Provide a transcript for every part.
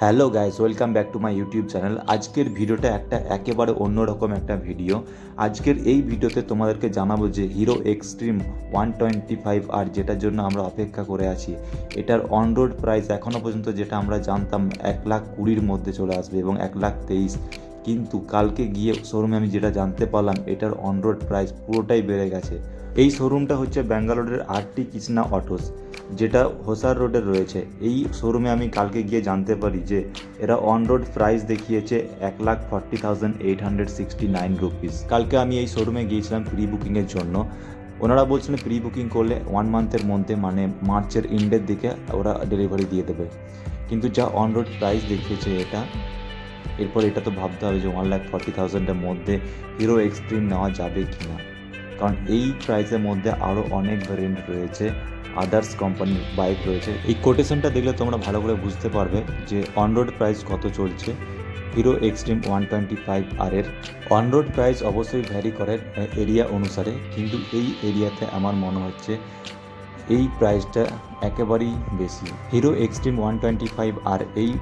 Hello guys, welcome back to my YouTube channel. আজকের ভিডিওটা একেবারে অন্যরকম একটা ভিডিও। আজকের এই ভিডিওতে তোমাদেরকে জানাবো যে হিরো এক্সট্রিম 125 আর যেটার জন্য আমরা অপেক্ষা করে আছি, এটার অন রোড প্রাইস এখনও পর্যন্ত যেটা আমরা জানতাম 1,20,000 মধ্যে চলে আসবে এবং 1,23,000, কিন্তু কালকে গিয়ে শোরুমে আমি যেটা জানতে পারলাম এটার অন রোড প্রাইস পুরোটাই বেড়ে গেছে। এই শোরুমটা হচ্ছে ব্যাঙ্গালোরের আরটি কৃষ্ণা অটোস, যেটা হোসার রোডে রয়েছে। এই শোরুমে আমি কালকে গিয়ে জানতে পারি যে এরা অন রোড প্রাইস দেখিয়েছে 1,40,869 রুপিস। কালকে আমি এই শোরুমে গিয়েছিলাম প্রি বুকিংয়ের জন্য। ওনারা বলছিলেন প্রি বুকিং করলে 1 মান্থের মধ্যে, মানে মার্চের এন্ডের দিকে ওরা ডেলিভারি দিয়ে দেবে, কিন্তু যা অন রোড প্রাইস দেখিয়েছে এরপর এটা তো ভাবতে হবে যে 1,40,000-এর মধ্যে হিরো এক্সট্রিম নেওয়া যাবে কি না, কারণ এই প্রাইসের মধ্যে আরও অনেক ভ্যারিয়েন্ট রয়েছে, আদার্স কোম্পানির বাইক রয়েছে। এই কোটেশনটা দেখলে তোমরা ভালো করে বুঝতে পারবে যে অন রোড প্রাইস কত চলছে হিরো এক্সট্রিম 125 আর এর। অন রোড প্রাইস অবশ্যই ভ্যারি করে এরিয়া অনুসারে, কিন্তু এই এরিয়াতে আমার মনে হচ্ছে এই প্রাইসটা একেবারেই বেশি। হিরো এক্সট্রিম 125 আর এই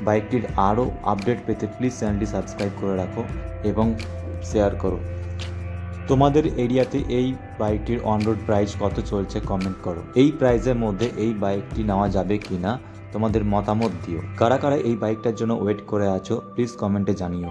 বাইকটির আরও আপডেট পেতে প্লিজ চ্যানেলটি সাবস্ক্রাইব করে রাখো এবং শেয়ার করো। তোমাদের এরিয়াতে এই বাইকটির অন রোড প্রাইস কত চলছে কমেন্ট করো। এই প্রাইসের মধ্যে এই বাইকটি নেওয়া যাবে কি না তোমাদের মতামত দিও। কারা কারা এই বাইকটার জন্য ওয়েট করে আছো প্লিজ কমেন্টে জানিও।